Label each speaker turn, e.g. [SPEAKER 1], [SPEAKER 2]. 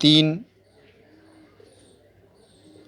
[SPEAKER 1] 3